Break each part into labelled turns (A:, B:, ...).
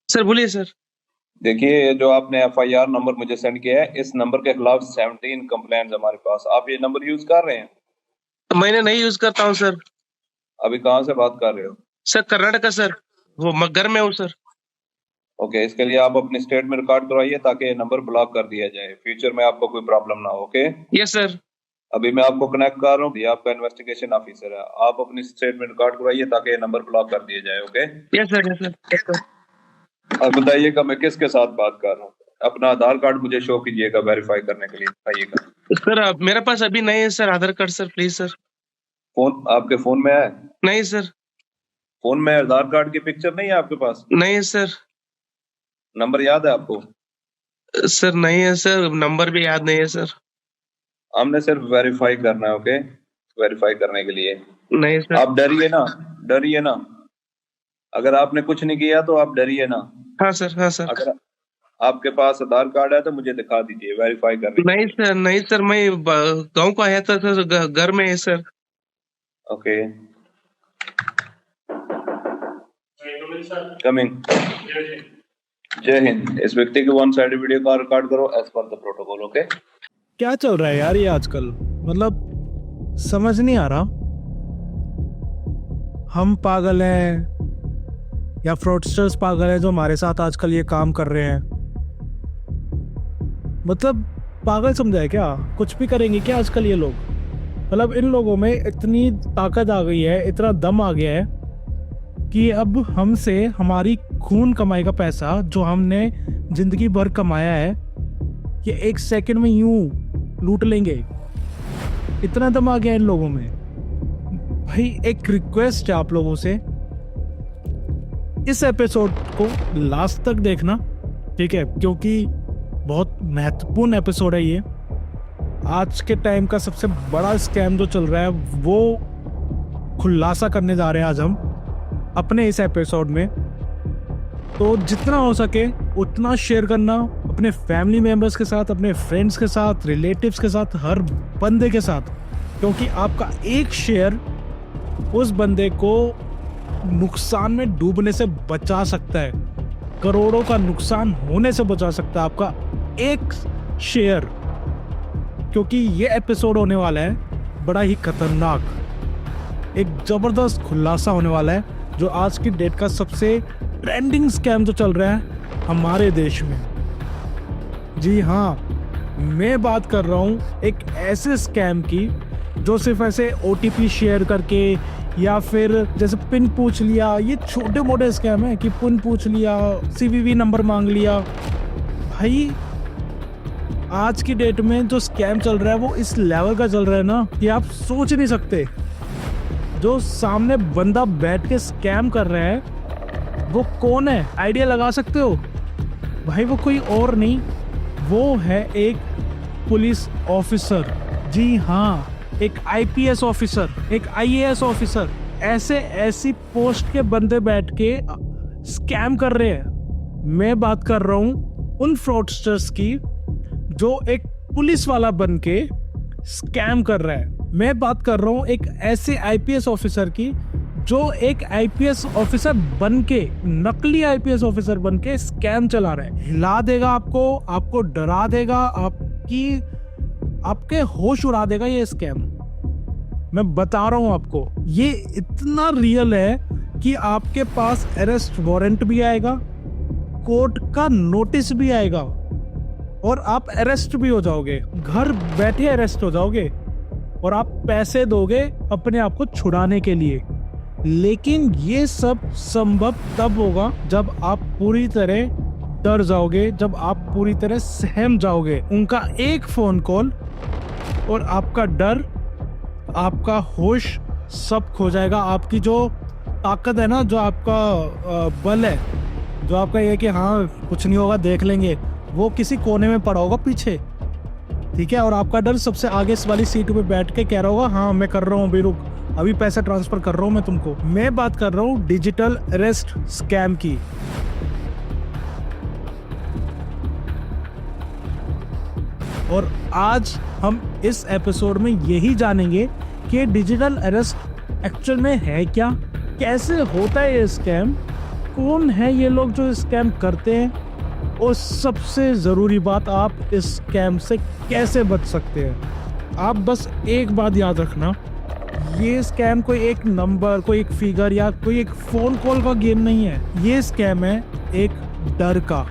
A: Sir बोलिए sir.
B: देखिए, ये जो आपने एफआईआर नंबर मुझे सेंड किया है, इस नंबर के खिलाफ 17 कंप्लेंट हमारे पास। आप ये नंबर यूज कर रहे हैं?
A: मैंने नहीं यूज करता हूँ सर।
B: अभी कहाँ से बात कर रहे हो?
A: सर कर्नाटका सर, वो घर में हूँ सर।
B: ओके, इसके लिए आप अपनी स्टेट में रिकॉर्ड करवाइए ताकि ये नंबर ब्लॉक कर दिया जाए, फ्यूचर में आपको कोई प्रॉब्लम ना हो। Okay,
A: yes sir.
B: अभी मैं आपको कनेक्ट कर रहा हूँ, ये आपका इन्वेस्टिगेशन ऑफिसर है। आप अपनी स्टेट में रिकॉर्ड करवाइए ताकि ये नंबर ब्लॉक कर दिया जाए। Okay,
A: yes sir, yes sir, yes sir.
B: अब बताइएगा मैं किसके साथ बात कर रहा हूँ। अपना आधार कार्ड मुझे शो कीजिएगा वेरीफाई करने के लिए, बताइएगा।
A: सर मेरे पास अभी नहीं है sir Aadhaar card sir, please sir.
B: Phone आपके फोन में है?
A: नहीं सर।
B: फोन में आधार कार्ड की पिक्चर नहीं है आपके पास?
A: नहीं है सर।
B: नंबर याद है आपको?
A: सर नहीं है सर, नंबर भी याद नहीं है सर।
B: हमने सिर्फ वेरीफाई करना है। ओके, वेरीफाई करने के लिए
A: नहीं सर।
B: आप डरिए ना, डरिए ना। अगर आपने कुछ नहीं किया तो आप डरिए ना।
A: हाँ सर, हाँ सर।
B: अगर आपके पास आधार कार्ड है तो मुझे दिखा दीजिए वेरीफाई करने के
A: नहीं
B: लिए।
A: सर, नहीं सर, मैं गांव को आया था सर, घर में है सर।
B: Okay, coming. जय हिंद। इस व्यक्ति की वन साइड वीडियो का रिकॉर्ड करो as per the protocol. Okay,
C: क्या चल रहा है यार ये आजकल, मतलब समझ नहीं आ रहा। हम पागल हैं या फ्रॉडस्टर्स पागल हैं जो हमारे साथ आजकल ये काम कर रहे हैं? मतलब पागल समझा है क्या? कुछ भी करेंगे क्या आजकल ये लोग? मतलब इन लोगों में इतनी ताकत आ गई है, इतना दम आ गया है कि अब हमसे हमारी खून कमाई का पैसा जो हमने जिंदगी भर कमाया है ये एक सेकंड में यूं लूट लेंगे। इतना दम आ गया इन लोगों में। भाई एक रिक्वेस्ट है आप लोगों से, इस एपिसोड को लास्ट तक देखना, ठीक है? क्योंकि बहुत महत्वपूर्ण एपिसोड है ये। आज के टाइम का सबसे बड़ा स्कैम जो चल रहा है वो खुलासा करने जा रहे हैं आज हम अपने इस एपिसोड में। तो जितना हो सके उतना शेयर करना अपने फैमिली मेंबर्स के साथ, अपने फ्रेंड्स के साथ, रिलेटिव्स के साथ, हर बंदे के साथ, क्योंकि आपका एक शेयर उस बंदे को नुकसान में डूबने से बचा सकता है, करोड़ों का नुकसान होने से बचा सकता है आपका एक शेयर। क्योंकि ये एपिसोड होने वाला है बड़ा ही खतरनाक, एक जबरदस्त खुलासा होने वाला है जो आज की डेट का सबसे ट्रेंडिंग स्कैम जो चल रहा है हमारे देश में। जी हाँ, मैं बात कर रहा हूँ एक ऐसे स्कैम की जो सिर्फ ऐसे OTP शेयर करके या फिर जैसे पिन पूछ लिया, ये छोटे मोटे स्कैम है कि पिन पूछ लिया, CVV नंबर मांग लिया। भाई आज की डेट में जो स्कैम चल रहा है वो इस लेवल का चल रहा है ना कि आप सोच नहीं सकते। जो सामने बंदा बैठ के स्कैम कर रहा है वो कौन है, आइडिया लगा सकते हो? भाई वो कोई और नहीं, वो है एक पुलिस ऑफिसर। जी हाँ, एक IPS ऑफिसर, एक IAS ऑफिसर। ऐसी पोस्ट के बंदे बैठ के स्कैम कर रहे हैं। मैं बात कर रहा हूँ उन फ्रॉडस्टर्स की जो एक पुलिस वाला बन के स्कैम कर रहा है। मैं बात कर रहा हूँ एक ऐसे IPS ऑफिसर की जो एक IPS ऑफिसर बन के, नकली IPS ऑफिसर बन के स्कैम चला रहा है। हिला देगा आपको डरा देगा, आपके होश उड़ा देगा ये स्कैम। मैं बता रहा हूं आपको, ये इतना रियल है कि आपके पास अरेस्ट वारंट भी आएगा, कोर्ट का नोटिस भी आएगा और आप अरेस्ट भी हो जाओगे, घर बैठे अरेस्ट हो जाओगे और आप पैसे दोगे अपने आप को छुड़ाने के लिए। लेकिन ये सब संभव तब होगा जब आप पूरी तरह डर जाओगे, जब आप पूरी तरह सहम जाओगे। उनका एक फोन कॉल और आपका डर, आपका होश सब खो जाएगा। आपकी जो ताकत है ना, जो आपका बल है, जो आपका ये कि हाँ कुछ नहीं होगा देख लेंगे, वो किसी कोने में पड़ा होगा पीछे, ठीक है? और आपका डर सबसे आगे वाली सीट पे बैठ के कह रहा होगा हाँ मैं कर रहा हूँ, अभी रुक, अभी पैसा ट्रांसफर कर रहा हूँ मैं तुमको। मैं बात कर रहा हूँ डिजिटल अरेस्ट स्कैम की। और आज हम इस एपिसोड में यही जानेंगे कि डिजिटल अरेस्ट एक्चुअल में है क्या, कैसे होता है ये स्कैम, कौन है ये लोग जो स्कैम करते हैं, और सबसे ज़रूरी बात, आप इस स्कैम से कैसे बच सकते हैं। आप बस एक बात याद रखना, ये स्कैम कोई एक नंबर, कोई एक फिगर या कोई एक फ़ोन कॉल का गेम नहीं है। ये स्कैम है एक डर का,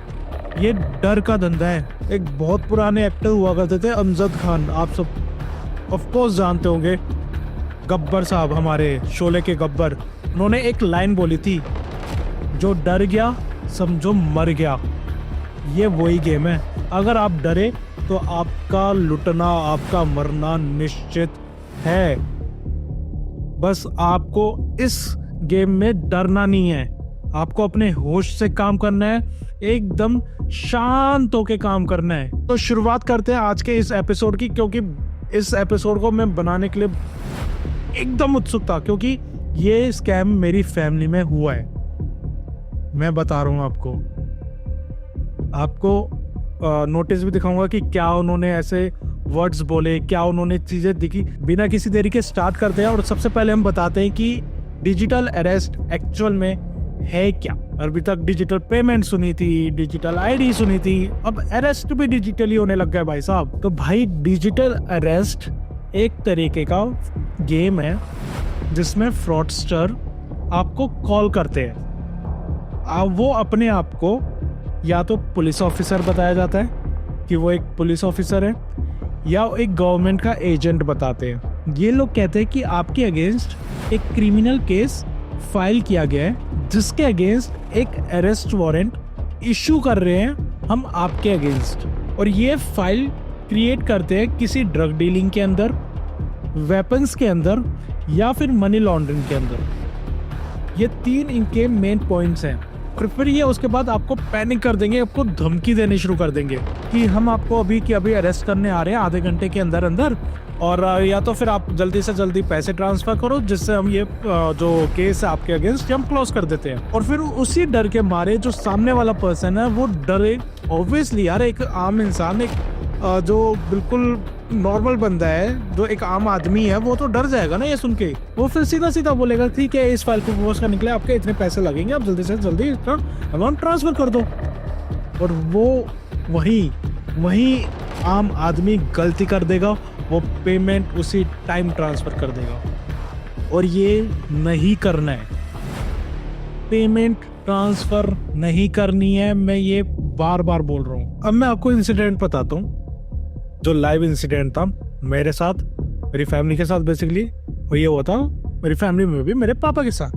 C: ये डर का धंधा है। एक बहुत पुराने एक्टर हुआ करते थे, अमजद खान, आप सब ऑफ कोर्स जानते होंगे, गब्बर साहब, हमारे शोले के गब्बर। उन्होंने एक लाइन बोली थी, जो डर गया समझो मर गया। ये वही गेम है। अगर आप डरे तो आपका लुटना, आपका मरना निश्चित है। बस आपको इस गेम में डरना नहीं है, आपको अपने होश से काम करना है, एकदम शांत होके काम करना है। तो शुरुआत करते हैं आज के इस एपिसोड की, क्योंकि इस एपिसोड को मैं बनाने के लिए एकदम उत्सुक था, क्योंकि ये स्कैम मेरी फैमिली में हुआ है। मैं बता रहा हूँ आपको नोटिस भी दिखाऊंगा कि क्या उन्होंने ऐसे वर्ड्स बोले, क्या उन्होंने चीजें दिखी। बिना किसी देरी के स्टार्ट करते हैं, और सबसे पहले हम बताते हैं कि डिजिटल अरेस्ट एक्चुअल में है क्या। अभी तक डिजिटल पेमेंट सुनी थी, डिजिटल आईडी सुनी थी, अब अरेस्ट भी डिजिटली होने लग गया भाई साहब। तो भाई डिजिटल अरेस्ट एक तरीके का गेम है जिसमें फ्रॉडस्टर आपको कॉल करते हैं। वो अपने आप को या तो पुलिस ऑफिसर बताया जाता है कि वो एक पुलिस ऑफिसर है, या एक गवर्नमेंट का एजेंट बताते हैं। ये लोग कहते हैं कि आपके अगेंस्ट एक क्रिमिनल केस फाइल किया गया है, जिसके अगेंस्ट एक अरेस्ट वारंट इशू कर रहे हैं हम आपके अगेंस्ट। और ये फाइल क्रिएट करते हैं किसी ड्रग डीलिंग के अंदर, वेपन्स के अंदर, या फिर मनी लॉन्ड्रिंग के अंदर। ये 3 इनके मेन पॉइंट्स हैं। और फिर ये उसके बाद आपको पैनिक कर देंगे, आपको धमकी देने शुरू कर देंगे कि हम आपको अभी अरेस्ट करने आ रहे हैं आधे घंटे के अंदर अंदर, और या तो फिर आप जल्दी से जल्दी पैसे ट्रांसफर करो, जिससे हम ये जो केस है आपके अगेंस्ट हम क्लोज कर देते हैं। और फिर उसी डर के मारे जो सामने वाला पर्सन है वो डरे। ऑब्वियसली यार, एक आम इंसान, एक जो बिल्कुल नॉर्मल बंदा है, जो एक आम आदमी है, वो तो डर जाएगा ना ये सुन के। वो फिर सीधा सीधा बोलेगा ठीक है, इस फाइल को पोस्ट करने के लिए आपके इतने पैसे लगेंगे, आप जल्दी से जल्दी इसका अमाउंट ट्रांसफर कर दो। और वो वही आम आदमी गलती कर देगा, वो पेमेंट उसी टाइम ट्रांसफर कर देगा। और ये नहीं करना है, पेमेंट ट्रांसफर नहीं करनी है। मैं ये बार बार बोल रहा हूँ। अब मैं आपको इंसिडेंट बताता हूँ, जो लाइव इंसिडेंट था मेरे साथ, मेरी फैमिली के साथ बेसिकली। और ये हुआ था मेरी फैमिली में भी मेरे पापा के साथ।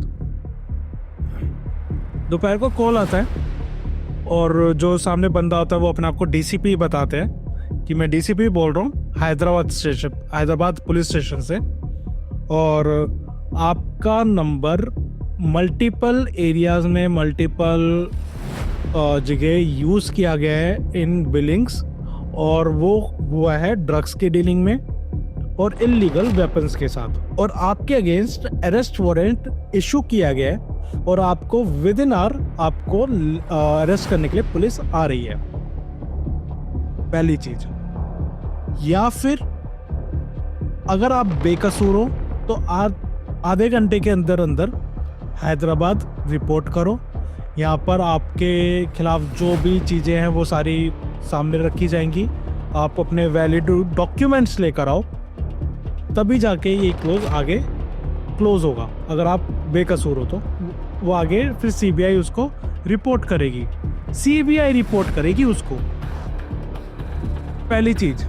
C: दोपहर को कॉल आता है, और जो सामने बंदा होता है वो अपने आप को डीसीपी बताते हैं कि मैं डीसीपी बोल रहा हूँ हैदराबाद पुलिस स्टेशन से, और आपका नंबर मल्टीपल एरियाज में, मल्टीपल जगह यूज़ किया गया है इन बिलिंग्स, और वो हुआ है ड्रग्स के डीलिंग में और इलीगल वेपन्स के साथ। और आपके अगेंस्ट अरेस्ट वारंट इशू किया गया है, और आपको विद इन आवर आपको अरेस्ट करने के लिए पुलिस आ रही है। पहली चीज। या फिर अगर आप बेकसूर हो तो आधे घंटे के अंदर अंदर हैदराबाद रिपोर्ट करो। यहाँ पर आपके खिलाफ जो भी चीज़ें हैं वो सारी सामने रखी जाएंगी। आप अपने वैलिड डॉक्यूमेंट्स लेकर आओ, तभी जाके ये आगे क्लोज होगा। अगर आप बेकसूर हो तो वो आगे फिर सीबीआई उसको रिपोर्ट करेगी, सीबीआई रिपोर्ट करेगी उसको। पहली चीज,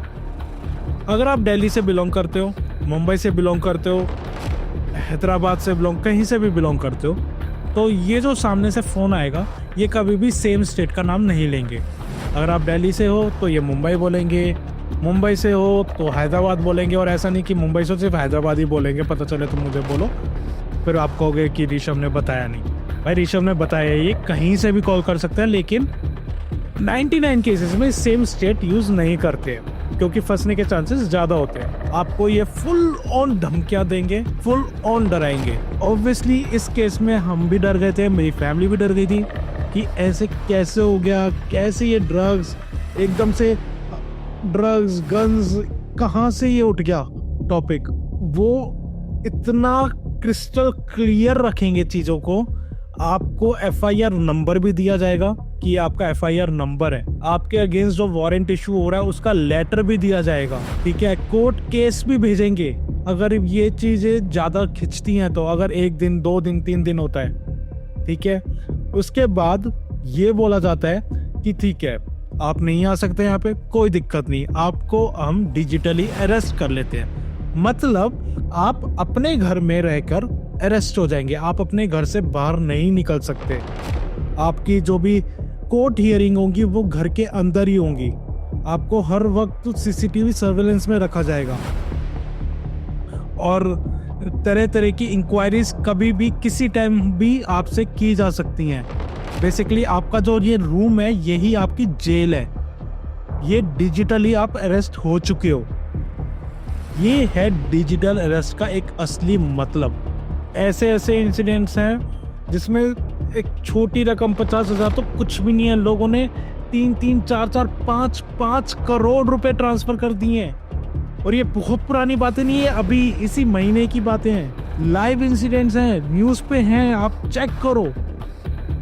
C: अगर आप दिल्ली से बिलोंग करते हो, मुंबई से बिलोंग करते हो, हैदराबाद से बिलोंग, कहीं से भी बिलोंग करते हो, तो ये जो सामने से फ़ोन आएगा ये कभी भी सेम स्टेट का नाम नहीं लेंगे। अगर आप दिल्ली से हो तो ये मुंबई बोलेंगे, मुंबई से हो तो हैदराबाद बोलेंगे। और ऐसा नहीं कि मुंबई से सिर्फ हैदराबाद ही बोलेंगे, पता चले तो मुझे बोलो, फिर आप कहोगे कि ऋषभ ने बताया नहीं। भाई ऋषभ ने बताया, ये कहीं से भी कॉल कर सकते हैं, लेकिन 99 केसेस में सेम स्टेट यूज़ नहीं करते हैं, क्योंकि फंसने के चांसेस ज़्यादा होते हैं। आपको ये फुल ऑन धमकियाँ देंगे, फुल ऑन डराएंगे। ऑब्वियसली इस केस में हम भी डर गए थे, मेरी फैमिली भी डर गई थी कि ऐसे कैसे हो गया, कैसे ये ड्रग्स एकदम से, ड्रग्स गन्स कहाँ से ये उठ गया टॉपिक। वो इतना क्रिस्टल क्लियर रखेंगे चीज़ों को, आपको एफआईआर नंबर भी दिया जाएगा कि आपका एफआईआर नंबर है। आपके अगेंस्ट जो वारंट इशू हो रहा है उसका लेटर भी दिया जाएगा, ठीक है। कोर्ट केस भी भेजेंगे अगर ये चीजें ज्यादा खिंचती हैं तो, अगर 1 दिन 2 दिन 3 दिन होता है, ठीक है। उसके बाद ये बोला जाता है कि ठीक है आप नहीं आ सकते यहाँ पे, कोई दिक्कत नहीं, आपको हम डिजिटली अरेस्ट कर लेते हैं। मतलब आप अपने घर में रहकर अरेस्ट हो जाएंगे, आप अपने घर से बाहर नहीं निकल सकते। आपकी जो भी कोर्ट हियरिंग होंगी वो घर के अंदर ही होंगी। आपको हर वक्त सीसीटीवी सर्वेलेंस में रखा जाएगा और तरह तरह की इंक्वायरीज कभी भी किसी टाइम भी आपसे की जा सकती हैं। बेसिकली आपका जो ये रूम है यही आपकी जेल है। ये डिजिटली आप अरेस्ट हो चुके हो। ये है डिजिटल अरेस्ट का एक असली मतलब। ऐसे ऐसे इंसिडेंट्स हैं जिसमें एक छोटी रकम 50,000 तो कुछ भी नहीं है, लोगों ने 3-3, 4-4, 5-5 करोड़ रुपए ट्रांसफर कर दिए हैं। और ये बहुत पुरानी बातें नहीं है, अभी इसी महीने की बातें हैं। लाइव इंसिडेंट्स हैं, न्यूज़ पे हैं, आप चेक करो।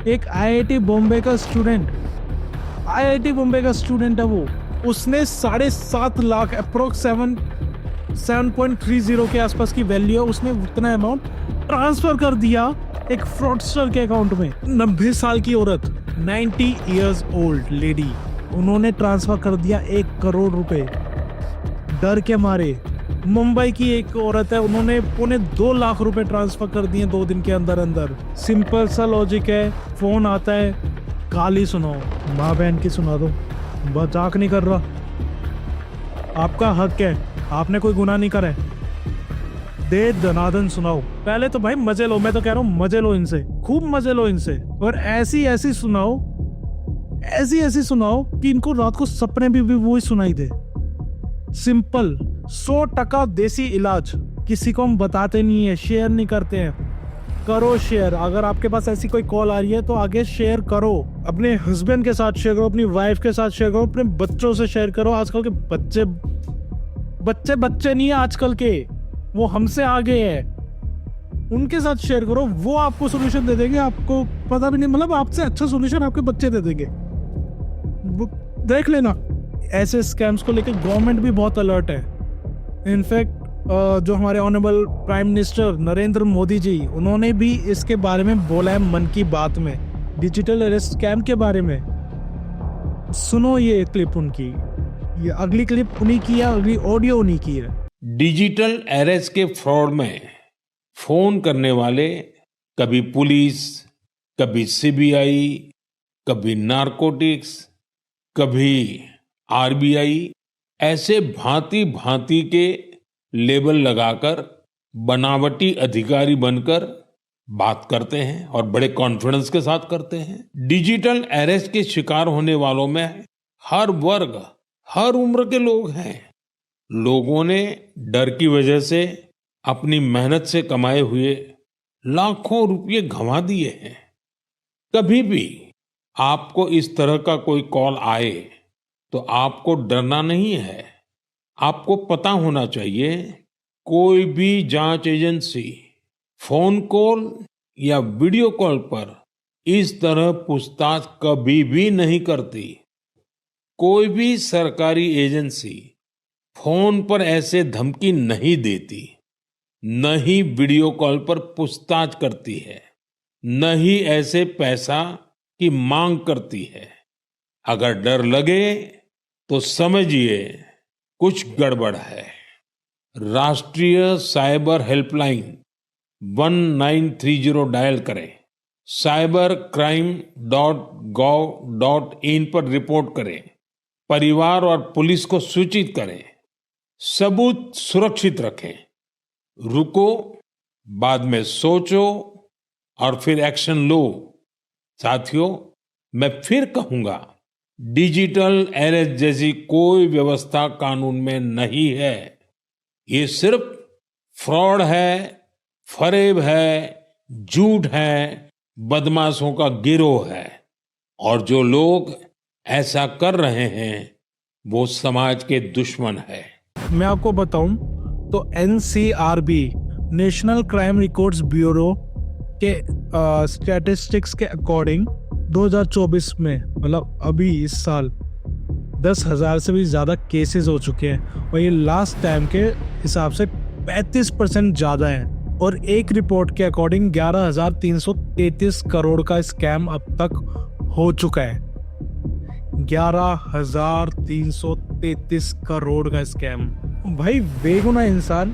C: एक आईआईटी बॉम्बे का स्टूडेंट है वो, उसने 7.5 लाख अप्रोक्स 7.30 के आसपास की वैल्यू है, उसने उतना अमाउंट ट्रांसफर कर दिया एक फ्रॉडस्टर के अकाउंट में। 90 साल की औरत, 90 इयर्स ओल्ड लेडी, उन्होंने ट्रांसफर कर दिया 1 करोड़ रुपए डर के मारे। मुंबई की एक औरत है, उन्होंने 2.25 लाख रुपए ट्रांसफर कर दिए 2 दिन के अंदर अंदर। सिंपल सा लॉजिक है, फोन आता है, गाली सुनाओ, माँ बहन की सुना दो, मजाक नहीं कर रहा, आपका हक है, आपने कोई गुनाह नहीं करा है, दे दनादन सुनाओ। पहले तो भाई मजे लो, मैं तो कह रहा हूँ मजे लो इनसे, खूब मजे लो इनसे। और ऐसी ऐसी सुनाओ कि इनको रात को सपने भी वही सुनाई दे। सिंपल 100% देसी इलाज, किसी को हम बताते नहीं है, शेयर नहीं करते हैं। करो शेयर, अगर आपके पास ऐसी कोई कॉल आ रही है तो आगे शेयर करो, अपने हस्बैंड के साथ शेयर करो, अपनी वाइफ के साथ शेयर करो, अपने बच्चों से शेयर करो। आजकल के बच्चे नहीं है आजकल के, वो हमसे आगे है, उनके साथ शेयर करो, वो आपको सोल्यूशन दे देंगे। आपको पता भी नहीं, मतलब आपसे अच्छा सोल्यूशन आपके बच्चे दे देंगे। देख लेना, ऐसे स्कैम्स को लेकर गवर्नमेंट भी बहुत अलर्ट है। इनफैक्ट जो हमारे honourable prime minister Narendra Modi ji, उन्होंने भी इसके बारे में बोला है मन की बात में, डिजिटल अरेस्ट स्कैम के बारे में। सुनो ये क्लिप उनकी, ये अगली क्लिप उन्हीं की है, अगली ऑडियो उन्हीं की है।
D: डिजिटल अरेस्ट के फ्रॉड में फोन करने वाले कभी पुलिस, कभी सीबीआई, कभी नारकोटिक्स, कभी आरबीआई, ऐसे भांति भांति के लेबल लगाकर बनावटी अधिकारी बनकर बात करते हैं और बड़े कॉन्फिडेंस के साथ करते हैं। डिजिटल अरेस्ट के शिकार होने वालों में हर वर्ग, हर उम्र के लोग हैं। लोगों ने डर की वजह से अपनी मेहनत से कमाए हुए लाखों रुपए गंवा दिए हैं। कभी भी आपको इस तरह का कोई कॉल आए तो आपको डरना नहीं है। आपको पता होना चाहिए, कोई भी जांच एजेंसी फोन कॉल या वीडियो कॉल पर इस तरह पूछताछ कभी भी नहीं करती। कोई भी सरकारी एजेंसी फोन पर ऐसे धमकी नहीं देती, न ही वीडियो कॉल पर पूछताछ करती है, न ही ऐसे पैसा की मांग करती है। अगर डर लगे तो समझिए कुछ गड़बड़ है। राष्ट्रीय साइबर हेल्पलाइन 1930 डायल करें, cybercrime.gov.in पर रिपोर्ट करें, परिवार और पुलिस को सूचित करें, सबूत सुरक्षित रखें। रुको, बाद में सोचो और फिर एक्शन लो। साथियों, मैं फिर कहूंगा, डिजिटल अरेस्ट जैसी कोई व्यवस्था कानून में नहीं है। ये सिर्फ फ्रॉड है, फरेब है, झूठ है, बदमाशों का गिरोह है। और जो लोग ऐसा कर रहे हैं वो समाज के दुश्मन है।
C: मैं आपको बताऊं तो NCRB, national crime records bureau, के स्टैटिस्टिक्स के अकॉर्डिंग 2024 में, मतलब अभी इस साल 10,000 से भी ज़्यादा केसेस हो चुके हैं और ये लास्ट टाइम के हिसाब से 35% ज़्यादा हैं। और एक रिपोर्ट के अकॉर्डिंग 11,333 करोड़ का स्कैम अब तक हो चुका है। 11,333 करोड़ का स्कैम। भाई बेगुनाह इंसान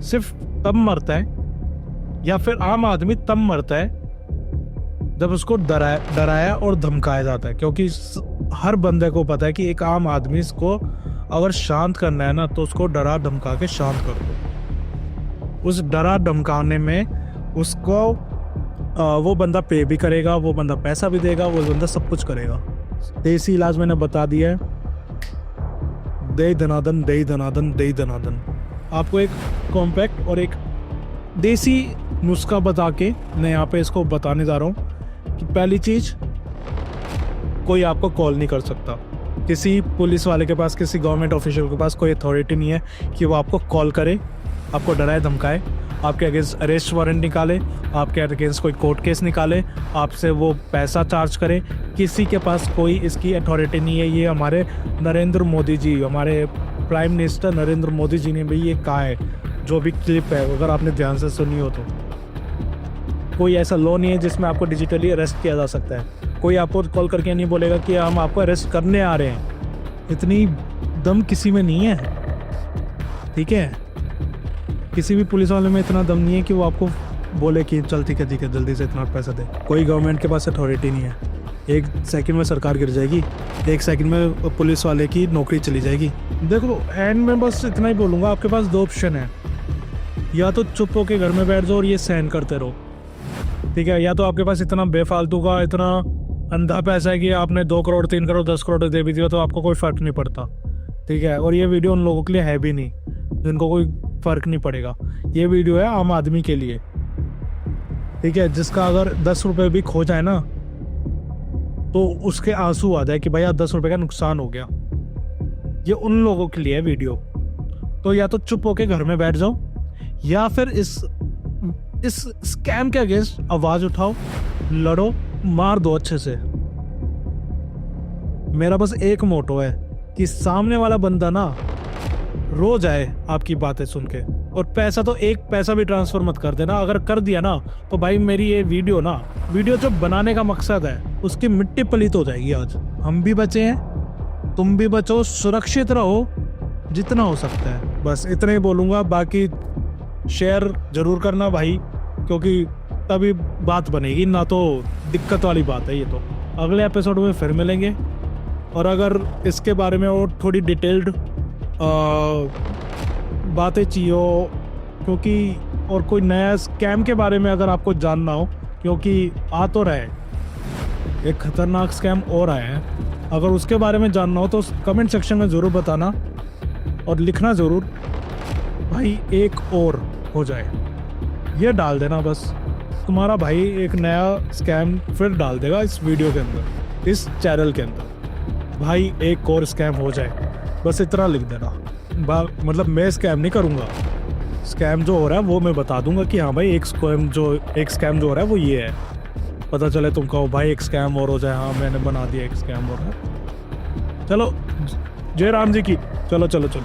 C: सिर्फ तब मरता है, या फिर आम आदमी तब मरता है जब उसको डराया और धमकाया जाता है, क्योंकि हर बंदे को पता है कि एक आम आदमी इसको अगर शांत करना है ना तो उसको डरा धमका के शांत कर दो। उस डरा धमकाने में उसको वो बंदा पे भी करेगा, वो बंदा पैसा भी देगा, वो बंदा सब कुछ करेगा। देसी इलाज मैंने बता दिया है, दे धनादन दे धनादन दे धनादन। आपको एक कॉम्पैक्ट और एक देसी नुस्खा बता के मैं यहाँ पे इसको बताने जा रहा हूँ कि पहली चीज, कोई आपको कॉल नहीं कर सकता। किसी पुलिस वाले के पास, किसी गवर्नमेंट ऑफिशियल के पास कोई अथॉरिटी नहीं है कि वो आपको कॉल करे, आपको डराए धमकाए, आपके अगेंस्ट अरेस्ट वारंट निकाले, आपके अगेंस्ट कोई कोर्ट केस निकाले, आपसे वो पैसा चार्ज करे। किसी के पास कोई इसकी अथॉरिटी नहीं है। ये हमारे नरेंद्र मोदी जी, हमारे प्राइम मिनिस्टर नरेंद्र मोदी जी ने भी ये कहा है, जो भी क्लिप है अगर आपने ध्यान से सुनी हो तो। कोई ऐसा लॉ नहीं है जिसमें आपको डिजिटली अरेस्ट किया जा सकता है। कोई आपको कॉल करके नहीं बोलेगा कि हम आपको अरेस्ट करने आ रहे हैं। इतनी दम किसी में नहीं है, ठीक है। किसी भी पुलिस वाले में इतना दम नहीं है कि वो आपको बोले कि चल ठीक है जल्दी से इतना पैसा दे। कोई गवर्नमेंट के पास अथॉरिटी नहीं है। एक सेकंड में सरकार गिर जाएगी, एक सेकंड में पुलिस वाले की नौकरी चली जाएगी। देखो एंड में बस इतना ही बोलूँगा, आपके पास दो ऑप्शन है, या तो चुप होके घर में बैठ जाओ और ये सहन करते रहो, ठीक है, या तो आपके पास इतना बेफालतू का इतना अंधा पैसा है कि आपने 2 करोड़ 3 करोड़ 10 करोड़ दे भी दिया तो आपको कोई फ़र्क नहीं पड़ता, ठीक है। और ये वीडियो उन लोगों के लिए है भी नहीं जिनको कोई फ़र्क नहीं पड़ेगा। ये वीडियो है आम आदमी के लिए, ठीक है, जिसका अगर 10 रुपये भी खो जाए ना तो उसके आंसू आ जाए कि भैया 10 रुपये का नुकसान हो गया। ये उन लोगों के लिए है वीडियो। तो या तो चुप होके घर में बैठ जाओ, या फिर इस स्कैम के अगेंस्ट आवाज उठाओ, लड़ो, मार दो अच्छे से। मेरा बस एक मोटो है कि सामने वाला बंदा ना रो जाए आपकी बातें सुन के। और पैसा तो एक पैसा भी ट्रांसफर मत कर देना। अगर कर दिया ना तो भाई मेरी ये वीडियो जो बनाने का मकसद है उसकी मिट्टी पलीत हो जाएगी। आज हम भी बचे हैं, तुम भी बचो, सुरक्षित रहो जितना हो सकता है। बस इतना ही बोलूँगा। बाकी शेयर जरूर करना भाई, क्योंकि तभी बात बनेगी, ना तो दिक्कत वाली बात है ये। तो अगले एपिसोड में फिर मिलेंगे। और अगर इसके बारे में और थोड़ी डिटेल्ड बातें चाहिए हो, क्योंकि और कोई नया स्कैम के बारे में अगर आपको जानना हो, क्योंकि आ तो रहा है, एक खतरनाक स्कैम और आया है, अगर उसके बारे में जानना हो तो कमेंट सेक्शन में ज़रूर बताना और लिखना ज़रूर भाई एक और हो जाए, ये डाल देना। बस तुम्हारा भाई एक नया स्कैम फिर डाल देगा इस वीडियो के अंदर, इस चैनल के अंदर। भाई एक और स्कैम हो जाए, बस इतना लिख देना। मतलब मैं स्कैम नहीं करूँगा, स्कैम जो हो रहा है वो मैं बता दूंगा कि हाँ भाई एक स्कैम जो हो रहा है वो ये है। पता चले तुम कहो भाई एक स्कैम और हो जाए, हाँ मैंने बना दिया एक स्कैम और है। चलो जय राम जी की। चलो चलो चलो।